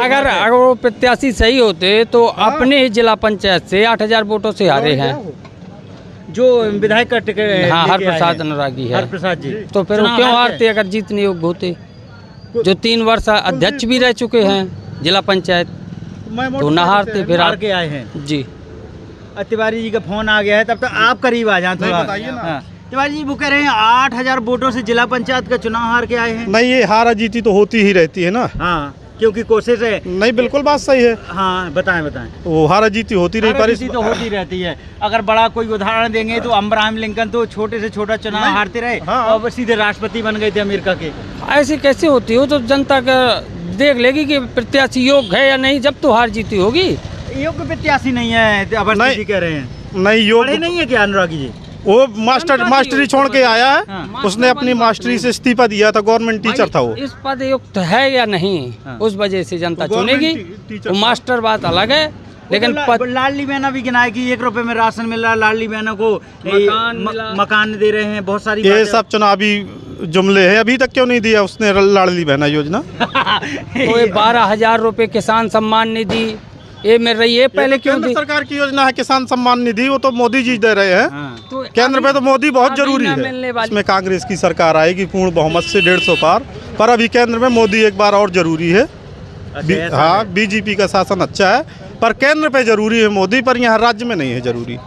अगर वो प्रत्याशी सही होते तो अपने ही जिला पंचायत से 8000 वोटों से हारे हैं जो विधायक का टिकट। हाँ, हरप्रसाद अनुरागी है। हरप्रसाद जी तो फिर वो क्यों हारते अगर जीतने योग्य होते? जो 3 वर्ष अध्यक्ष भी रह चुके हैं जिला पंचायत, तो न हारते फिर हार के आए हैं जी। तिवारी जी का फोन आ गया है, तब तक आप करीब आ जाए थोड़ा। हाँ। तिवारी जी वो कह रहे हैं 8000 वोटों से जिला पंचायत का चुनाव हार के आए हैं। नहीं, ये हारा जीती तो होती ही रहती है ना। हाँ, क्योंकि कोशिश है। नहीं, बिल्कुल बात सही है। हाँ, बताएं। वो हारा जीती होती रही, पर तो होती रहती है। अगर बड़ा कोई उदाहरण देंगे तो अब्राहम लिंकन तो छोटे से छोटा चुनाव हारते रहे। हाँ। और सीधे राष्ट्रपति बन गए थे अमेरिका के। ऐसे कैसे होती हो? तो जनता का देख लेगी कि प्रत्याशी योग्य है या नहीं, जब तो हार जीती होगी। योग्य प्रत्याशी नहीं है अवस्थी जी कह रहे हैं। नहीं, योग्य नहीं है क्या अनुरागी जी? वो मास्टरी छोड़ के आया है। हाँ। उसने अपनी मास्टरी से इस्तीफा दिया था, गवर्नमेंट टीचर था वो। इस पद युक्त है या नहीं, हाँ। उस वजह से जनता चुनेगी। वो मास्टर बात अलग है, लेकिन लाडली बहना भी गिनाए कि 1 रुपए में राशन मिल रहा है, लाडली बहनों को मकान दे रहे हैं, बहुत सारी ये सब चुनावी जुमले हैं। अभी तक क्यों नहीं दिया उसने लाडली बहना योजना? तो 12,000 रुपए किसान सम्मान निधि ये मिल रही है, पहले क्यों केंद्र सरकार की योजना है किसान सम्मान निधि, वो तो मोदी जी दे रहे हैं। हाँ। तो केंद्र पे तो मोदी बहुत जरूरी है। इसमें कांग्रेस की सरकार आएगी पूर्ण बहुमत से 150 पार, पर अभी केंद्र में मोदी एक बार और जरूरी है। हाँ, बीजेपी का शासन अच्छा है, पर केंद्र पे जरूरी है मोदी, पर यहाँ राज्य में नहीं है जरूरी।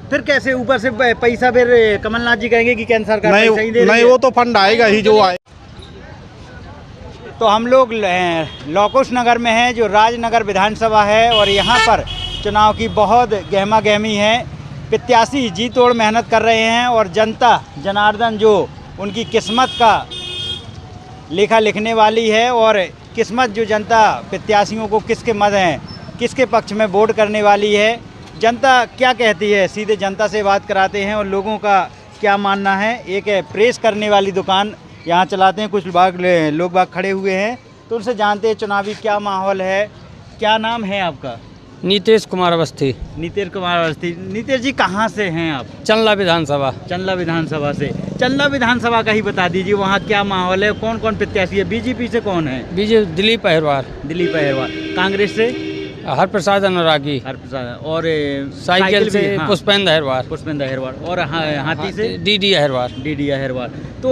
फिर कैसे ऊपर से पैसा फिर कमलनाथ जी कहेंगे कि केंद्र सरकार पैसा ही दे रही है? नहीं, वो तो फंड आएगा ही जो आए। तो हम लोग लौकुश नगर में हैं, जो राजनगर विधानसभा है, और यहाँ पर चुनाव की बहुत गहमा गहमी है। प्रत्याशी जी तोड़ मेहनत कर रहे हैं और जनता जनार्दन जो उनकी किस्मत का लेखा लिखने वाली है, और किस्मत जो जनता प्रत्याशियों को किसके मत हैं, किसके पक्ष में वोट करने वाली है, जनता क्या कहती है, सीधे जनता से बात कराते हैं और लोगों का क्या मानना है। एक प्रेस करने वाली दुकान यहाँ चलाते हैं, कुछ लोग बाग खड़े हुए हैं, तो उनसे जानते हैं चुनावी क्या माहौल है। क्या नाम है आपका? नीतीश कुमार अवस्थी। नीतीश कुमार अवस्थी। नीतीश जी कहाँ से हैं आप? चंदला विधानसभा। चंदला विधानसभा से। चंदला विधानसभा का ही बता दीजिए, वहाँ क्या माहौल है, कौन कौन प्रत्याशी है? बीजेपी से कौन है? बीजेपी दिलीप अहिरवार। दिलीप अहिरवार। कांग्रेस से हरप्रसाद अनुरागी। हरप्रसाद। और साइकिल से हाँ। पुष्पेंद्र अहिरवार। और हाथी से डीडी अहिरवार। डीडी अहिरवार। तो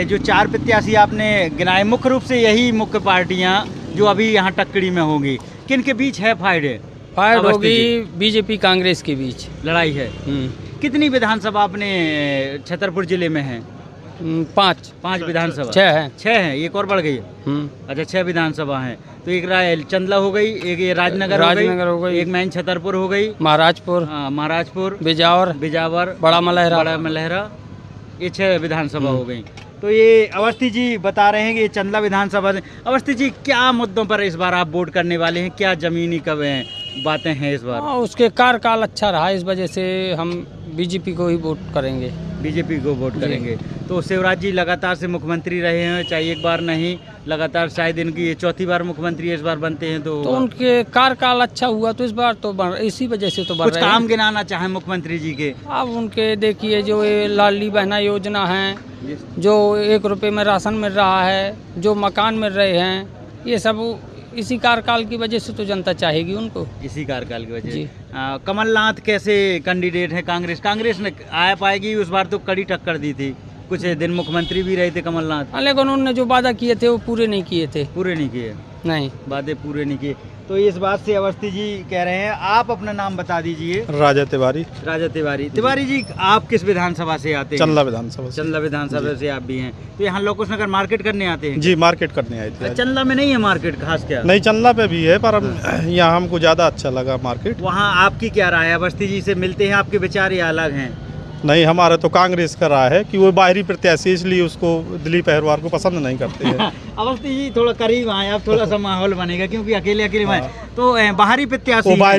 जो 4 प्रत्याशी आपने गिनाए, मुख्य रूप से यही मुख्य पार्टियां जो अभी यहाँ टक्कड़ी में होंगी, किन के बीच है फाइट होगी? बीजेपी कांग्रेस के बीच लड़ाई है। कितनी विधानसभा अपने छतरपुर जिले में है? 5 विधानसभा। 6 है, एक और बढ़ गई है। अच्छा, 6 विधानसभा हैं। तो एक चंदला हो गई, एक ये राजनगर हो गई, एक मैन छतरपुर हो गई, महाराजपुर, बिजावर, बड़ा मलहरा, ये 6 विधानसभा हो गई। तो ये अवस्थी जी बता रहे हैं कि ये चंदला विधानसभा से। अवस्थी जी, क्या मुद्दों पर इस बार आप वोट करने वाले हैं? क्या जमीनी कब बातें हैं इस बार? उसके कार्यकाल अच्छा रहा, इस वजह से हम बीजेपी को ही वोट करेंगे। बीजेपी को वोट करेंगे। तो शिवराज जी लगातार से मुख्यमंत्री रहे हैं, चाहे एक बार नहीं, लगातार शायद इनकी ये 4थी बार मुख्यमंत्री इस बार बनते हैं। तो उनके कार्यकाल अच्छा हुआ, तो इस बार तो इसी वजह से तो कुछ काम गिनाना चाहे मुख्यमंत्री जी के। अब उनके देखिए, जो ये लाडली बहना योजना है, जो 1 रुपए में राशन मिल रहा है, जो मकान मिल रहे हैं, ये सब इसी कार्यकाल की वजह से तो जनता चाहेगी उनको। इसी कार्यकाल की वजह से। कमलनाथ कैसे कैंडिडेट है? कांग्रेस ने आ पाएगी? उस बार तो कड़ी टक्कर दी थी, कुछ दिन मुख्यमंत्री भी रहे थे कमलनाथ, लेकिन उन्होंने जो वादा किए थे वो पूरे नहीं किए। नहीं, वादे पूरे नहीं किए। तो इस बात से अवस्थी जी कह रहे हैं। आप अपना नाम बता दीजिए। राजा तिवारी। तिवारी जी, आप किस विधानसभा से आते हैं? चंदला विधानसभा। चंदला विधानसभा से आप भी हैं। तो यहाँ लौकुश नगर मार्केट करने आते हैं? जी, मार्केट करने आए थे। चंदला में नहीं है मार्केट खास क्या? नहीं, चंदला पे भी है, पर यहाँ हमको ज्यादा अच्छा लगा मार्केट। वहाँ आपकी क्या राय है? अवस्थी जी से मिलते हैं, आपके विचार या अलग हैं? नहीं, हमारा तो कांग्रेस का रहा है कि वो बाहरी प्रत्याशी, इसलिए उसको दिलीप अहिरवार को पसंद नहीं करते हैं। अवस्थी जी थोड़ा करीब आए, अब थोड़ा सा माहौल बनेगा, क्योंकि अकेले आए तो बाहरी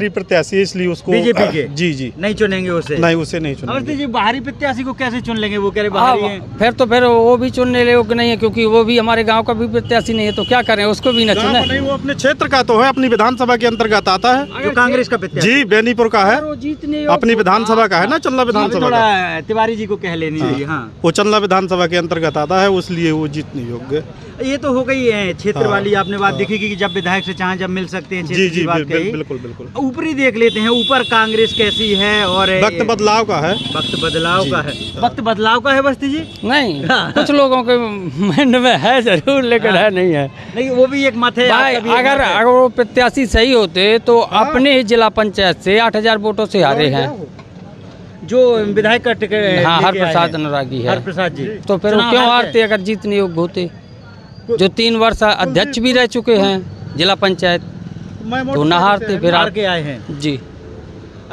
प्रत्याशी इसलिए उसको बीजेपी के जी नहीं चुनेंगे, उसे नहीं चुनेंगे। अवस्थी जी, बाहरी प्रत्याशी को कैसे चुन लेंगे? वो कह रहे बाहरी हैं। फिर वो भी चुनने योग्य नहीं है, क्योंकि वो भी हमारे गाँव का भी प्रत्याशी नहीं है, तो क्या करें, उसको भी न चुने। नहीं, वो अपने क्षेत्र का तो है, अपनी विधानसभा के अंतर्गत आता है, जो कांग्रेस का प्रत्याशी। जी, बेनीपुर का है, अपनी विधानसभा का है ना, चंदला विधानसभा। तिवारी जी को कह लेनी चाहिए। हाँ, वो चंदला विधानसभा के अंतर्गत आता है, इसलिए वो जीतने योग्य। ये तो हो गई है क्षेत्र वाली आपने बात देखी कि जब विधायक से चाहे जब मिल सकते हैं। जी जी बिल्कुल बिल्कुल। ऊपरी देख लेते हैं, ऊपर कांग्रेस कैसी है और वक्त बदलाव का है। वक्त बदलाव का है। वक्त बदलाव का है बस्ती जी। नहीं, कुछ लोगों के मन में है जरूर, लेकिन है नहीं है। नहीं, वो भी एक मत है भाई। अगर वो प्रत्याशी सही होते तो अपने ही जिला पंचायत से 8,000 वोटों से हारे हैं जो विधायक का टिकट। हाँ, हर प्रसाद अनुरागी है। हर प्रसाद जी तो फिर वो क्यों हारते अगर जीतने योग्य होते? जो 3 वर्ष अध्यक्ष भी रह चुके हैं जिला पंचायत, तो न हारते, फिर हार के आए हैं जी।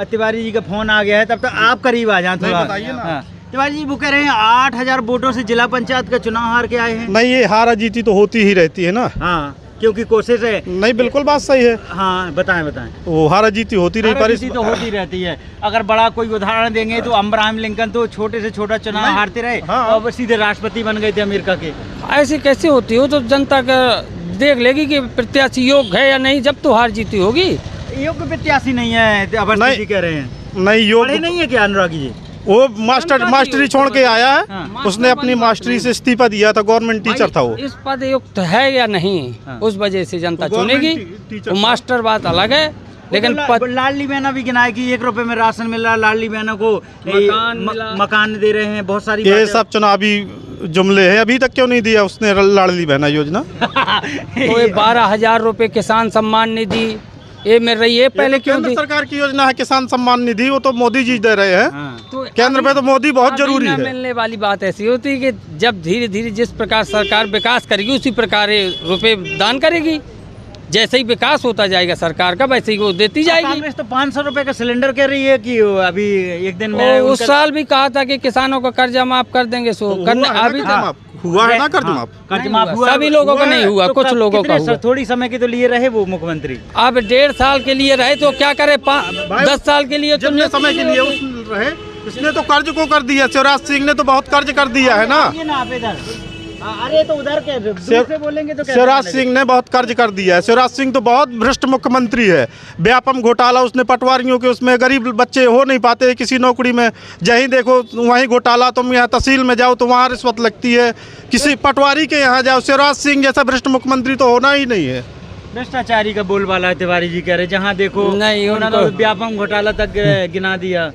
तिवारी जी का फोन आ गया है, तब तक आप करीब आ जाए थोड़ा। तिवारी जी वो कह रहे हैं 8,000 वोटों से जिला पंचायत का चुनाव हार के आए हैं। नहीं, ये हारा जीती तो होती ही रहती है ना। हाँ, क्योंकि कोशिश है। नहीं, बिल्कुल बात सही है। हाँ, बताएं। वो हारा जीती होती रही, पर तो होती रहती है। अगर बड़ा कोई उदाहरण देंगे तो अब्राहम लिंकन तो छोटे से छोटा चुनाव हारते रहे। हाँ। और सीधे राष्ट्रपति बन गए थे अमेरिका के। ऐसी कैसे होती हो? तो जनता का देख लेगी कि प्रत्याशी योग्य है या नहीं, जब तो हार जीती होगी। योग्य प्रत्याशी नहीं है अवस्थी जी कह रहे हैं। नहीं, योग्य नहीं है क्या अनुरागी जी? वो मास्टरी छोड़ के आया है। हाँ। उसने अपनी मास्टरी से इस्तीफा दिया था, गवर्नमेंट टीचर था वो। इस पद युक्त है या नहीं, हाँ। उस वजह से जनता चुनेगी। वो मास्टर बात अलग है, लेकिन लाडली बहना भी गिनाए कि 1 रुपए में राशन मिल रहा, लाडली बहना को मकान दे रहे हैं, बहुत सारी ये सब चुनावी जुमले हैं। अभी तक क्यों नहीं दिया उसने लाडली बहना योजना? तो 12,000 रुपए किसान सम्मान निधि ये मिल रही है, पहले क्यों दी? सरकार की योजना है किसान सम्मान निधि, वो तो मोदी जी दे रहे हैं। हाँ। तो केंद्र पे तो मोदी बहुत जरूरी है। मिलने वाली बात ऐसी होती है कि जब धीरे धीरे जिस प्रकार सरकार विकास करेगी उसी प्रकार रुपए दान करेगी। जैसे ही विकास होता जाएगा सरकार का, वैसे ही वो देती जाएगी। कांग्रेस तो 500 रुपए का सिलेंडर कह रही है कि अभी एक दिन में उस साल भी कहा था कि किसानों का कर्जा माफ कर देंगे। सो करने अभी हुआ है ना कर्ज माफ हुआ? सभी लोगों का नहीं हुआ, कुछ लोगों का हुआ। थोड़ी समय के तो लिए रहे वो मुख्यमंत्री। अब 1.5 साल के लिए रहे तो क्या करे? 10 साल के लिए जितने समय के लिए रहे, इसने तो कर्ज को कर दिया। शिवराज सिंह ने तो बहुत कर्ज कर दिया है ना। अरे तो उधर के दूर से बोलेंगे तो शिवराज सिंह ने बहुत कर्ज कर दिया है। शिवराज सिंह तो बहुत भ्रष्ट मुख्यमंत्री है। व्यापम घोटाला उसने पटवारियों के, उसमें गरीब बच्चे हो नहीं पाते किसी नौकरी में, जहीं देखो वहीं घोटाला। तुम यहाँ तहसील में जाओ तो वहाँ रिश्वत लगती है, किसी पटवारी के यहाँ जाओ। शिवराज सिंह जैसा भ्रष्ट मुख्यमंत्री तो होना ही नहीं है। भ्रष्टाचारी का बोलबाला है तिवारी जी कह रहे, जहाँ देखो नहीं उन्होंने व्यापम घोटाला तक गिना दिया।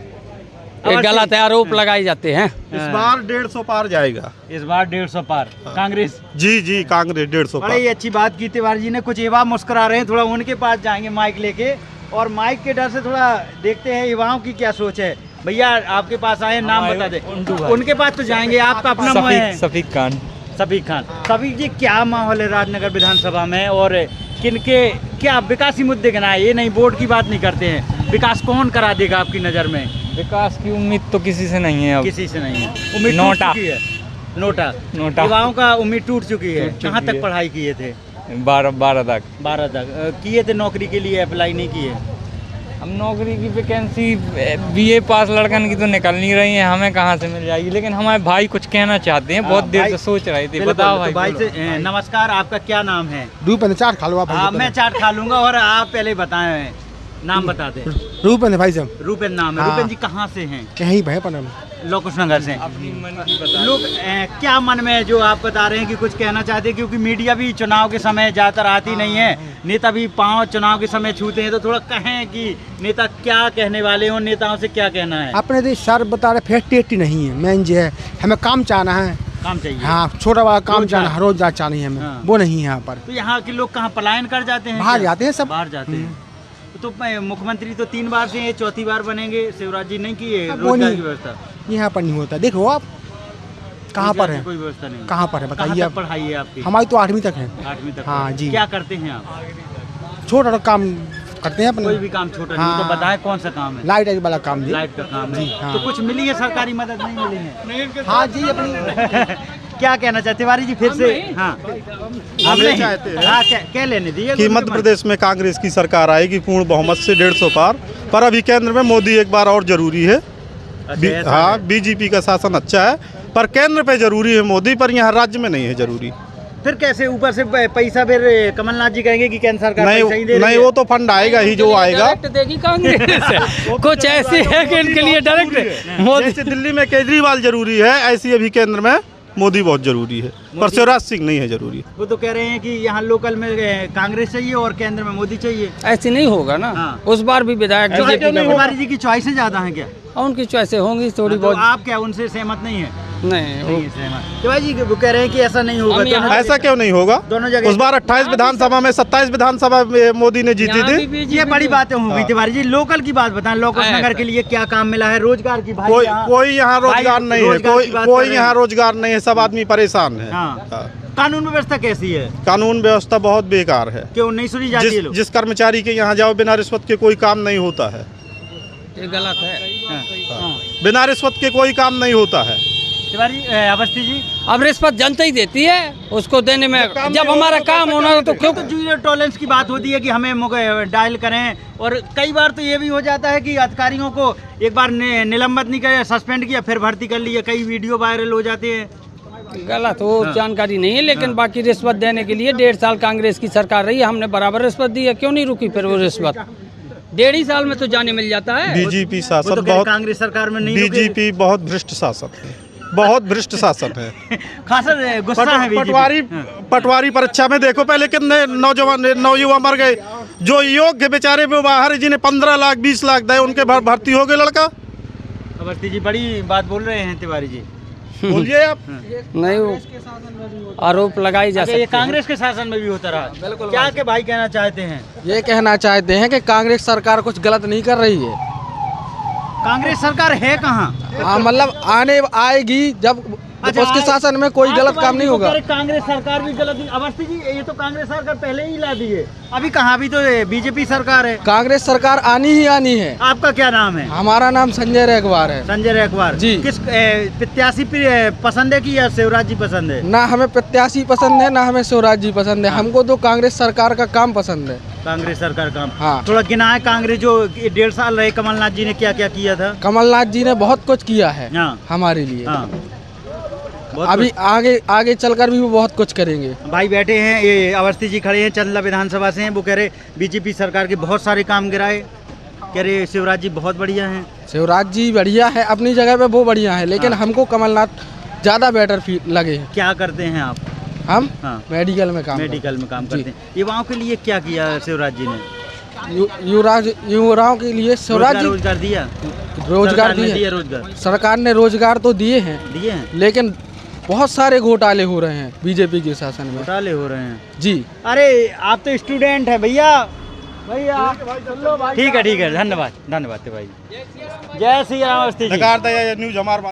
गलत आरोप लगाए जाते हैं। इस बार 150 पार जाएगा। इस बार 150 पार कांग्रेस। जी कांग्रेस 150 पार। बड़ी अच्छी बात की तिवारी जी ने। कुछ युवा मुस्कुरा रहे हैं, थोड़ा उनके पास जाएंगे माइक लेके, और माइक के डर से थोड़ा देखते हैं युवाओं की क्या सोच है। भैया आपके पास आए, नाम बता दे। उनके पास तो जाएंगे, आपका अपना मुंह है। सफीक खान। सफीक जी, क्या माहौल है राजनगर विधानसभा में, और किनके क्या विकासी मुद्दे गिनाए? ये नहीं, बोर्ड की बात नहीं करते हैं, विकास कौन करा देगा आपकी नज़र में? विकास की उम्मीद तो किसी से नहीं है अब। किसी से नहीं है। उम्मीद टूट चुकी है। नोटा युवाओं का उम्मीद टूट चुकी है। कहाँ तक पढ़ाई किए थे? 12 तक किए थे। नौकरी के लिए अप्लाई नहीं किए? अब नौकरी की वैकेंसी BA पास लड़कन की तो निकल नहीं रही है, हमें कहाँ से मिल जाएगी? लेकिन हमारे भाई कुछ कहना चाहते हैं, बहुत देर से सोच रहे थे। बताओ भाई से। नमस्कार, आपका क्या नाम है? रूपेंद्र। चाट खा लो आप। मैं चाट खा लूंगा, और आप पहले बताएं, नाम बता दें। रूपेंद्र भाई साहब। रूपेंद्र नाम है। रूपेंद्र जी कहाँ से हैं? यहीं भाई पना में, लोकुश नगर से। लोग क्या मन में जो आप बता रहे हैं कि कुछ कहना चाहते हैं? क्योंकि मीडिया भी चुनाव के समय ज़्यादातर आती नहीं है, नेता भी पाँव चुनाव के समय छूते हैं, तो थोड़ा कहें कि नेता क्या कहने वाले हो, नेताओं से क्या कहना है? अपने देश सर बता रहे फेस्टेटी नहीं है, मेन जो है हमें काम चाहना है। काम चाहिए। हाँ, छोटा बड़ा काम चाहना है, रोजगार चाहिए हमें। हाँ। वो नहीं है यहाँ पर। तो यहाँ के लोग कहाँ पलायन कर जाते हैं? बाहर जाते हैं, सब बाहर जाते हैं। तो मुख्यमंत्री तो 3 बार से, 4थी बार बनेंगे। शिवराज जी नहीं किए रोजगार की व्यवस्था? यहाँ पर नहीं होता। देखो आप कहाँ पर है? कोई व्यवस्था नहीं। कहाँ पर है बताइए? पढ़ाई है आपकी? हमारी तो 8वीं तक है। 8वीं तक? हाँ जी। क्या करते हैं आप? छोटा काम करते हैं अपने। कोई भी काम छोटा नहीं, तो बताएं कौन सा काम है? लाइट वाला काम जी। लाइट का काम है। हाँ। तो कुछ मिली है सरकारी मदद? नहीं मिली है। हाँ जी, अपनी क्या कहना चाहते तिवारी जी फिर से? हाँ, हम चाहते हैं। हाँ, क्या लेने दिए कि मध्य प्रदेश में कांग्रेस की सरकार आएगी पूर्ण बहुमत से 150 पार। पर अभी केंद्र में मोदी एक बार और जरूरी है। हाँ, BJP का शासन अच्छा है, पर केंद्र पे जरूरी है मोदी, पर यहाँ राज्य में नहीं है जरूरी। फिर कैसे ऊपर से पैसा फिर कमलनाथ जी कहेंगे कि केंद्र सरकार नहीं पैसा ही दे रही नहीं, है। वो तो फंड आएगा ही जो आएगा। डायरेक्ट देगी कांग्रेस कुछ ऐसे है कि इनके लिए डायरेक्ट मोदी। जैसे दिल्ली में केजरीवाल जरूरी है, ऐसी अभी केंद्र में मोदी बहुत जरूरी है, पर शिवराज सिंह नहीं है जरूरी। वो तो कह रहे हैं कि यहाँ लोकल में कांग्रेस चाहिए और केंद्र में मोदी चाहिए। ऐसे नहीं होगा ना। हाँ। उस बार भी विधायक ऐसा क्यों नहीं होगा? तिवारी जी की चॉइसें ज्यादा हैं क्या? उनकी चॉइसें होंगी थोड़ी तो बहुत। आप क्या उनसे सहमत नहीं है? नहीं वो- तिवारी जी वो कह रहे हैं कि ऐसा नहीं होगा। दोनों ऐसा क्यों नहीं होगा? दोनों जगह उस बार 28 विधानसभा में 27 विधानसभा में मोदी ने जीती यहाँ थी। भी बीजेपी ये बड़ी बातें होंगी। हाँ। तिवारी जी लोकल की बात बताएं, लोकल ऐसा। नगर के लिए क्या काम मिला है, रोजगार की भाई कोई यहाँ रोजगार नहीं है, रोजगार की बात कर कोई रहे यहाँ हैं। रोजगार नहीं है, सब आदमी परेशान है। हाँ। हाँ। कानून व्यवस्था कैसी है? कानून व्यवस्था बहुत बेकार है। क्यों नहीं सुनी जाती है लोग? जिस कर्मचारी के यहाँ जाओ बिना रिश्वत के कोई काम नहीं होता है। ये गलत है। हाँ। बिना रिश्वत के कोई काम नहीं होता है। तिवारी अवस्थी जी अब रिश्वत जनता ही देती है, उसको देने में काम जब नहीं हमारा होगा काम होना हो तो क्यों। तो जीरो टॉलरेंस की बात होती है कि हमें डायल करें, और कई बार तो ये भी हो जाता है कि अधिकारियों को एक बार निलंबित नहीं किया, सस्पेंड किया, फिर भर्ती कर लिया, कई वीडियो वायरल हो जाते हैं। गलत वो जानकारी नहीं है, लेकिन बाकी रिश्वत देने के लिए 1.5 साल कांग्रेस की सरकार रही है, हमने बराबर रिश्वत दी है, क्यों नहीं रुकी फिर वो रिश्वत? 1.5 साल में तो जाने मिल जाता है। बीजेपी वो शासन तो कह रहे बहुत, कांग्रेस सरकार में नहीं रुके। बीजेपी बहुत भ्रष्ट शासन है, बहुत भ्रष्ट शासन है। खासा गुस्सा है पटवारी बीजेपी। पटवारी परीक्षा में देखो पहले कितने नौयुवा मर गए। जो योग्य बेचारे वो बाहर जिन्हें 15 लाख 20 लाख दे उनके भर्ती हो गए लड़का। अवस्थी जी बड़ी बात बोल रहे हैं तिवारी जी। बोलिए आप। नहीं वो आरोप लगाई जा अच्छा, सकती ये है। कांग्रेस के शासन में भी होता रहा। क्या के भाई कहना चाहते हैं? ये कहना चाहते हैं कि कांग्रेस सरकार कुछ गलत नहीं कर रही है। कांग्रेस सरकार है कहाँ? हाँ मतलब आने आएगी जब उसके शासन में कोई गलत काम नहीं होगा। कांग्रेस सरकार भी गलत। अवस्थी जी ये तो कांग्रेस सरकार पहले ही ला दी है, अभी कहाँ, भी तो बीजेपी सरकार है। कांग्रेस सरकार आनी ही आनी है। आपका क्या नाम है? हमारा नाम संजय रेखवार है। संजय रेखवार जी। किस प्रत्याशी पसंद है कि या शिवराज जी पसंद है? ना हमें प्रत्याशी पसंद है, ना हमें शिवराज जी पसंद है। हमको तो कांग्रेस सरकार का काम पसंद है। कांग्रेस सरकार काम। हाँ। थोड़ा गिना है कांग्रेस जो 1.5 साल रहे कमलनाथ जी ने क्या क्या किया था? कमलनाथ जी ने बहुत कुछ किया है हाँ। हमारे लिए। हाँ। बहुत अभी आगे आगे चलकर भी वो बहुत कुछ करेंगे। भाई बैठे हैं, ये अवस्थी जी खड़े हैं, चंदला विधानसभा से हैं। वो कह रहे बीजेपी सरकार के बहुत सारे काम गिराए, कह रहे शिवराज जी बहुत बढ़िया हैं। शिवराज जी बढ़िया है अपनी जगह पे, वो बढ़िया है, लेकिन हाँ। हमको कमलनाथ ज़्यादा बेटर फील लगे हैं। क्या करते हैं आप? हम हाँ। मेडिकल में काम मेडिकल में काम जी। करते हैं। युवाओं के लिए क्या किया शिवराज जी ने? युवाओं के लिए शिवराज जी रोजगार दिया? रोजगार सरकार ने दिए। दिया रोजगार? सरकार ने रोजगार तो दिए हैं, दिए हैं। लेकिन बहुत सारे घोटाले हो रहे हैं बीजेपी के शासन में। घोटाले हो रहे हैं। जी अरे आप तो स्टूडेंट है भैया। भैया ठीक है धन्यवाद धन्यवाद भाई। जय श्री राम अवस्थी जी। न्यूज हमारे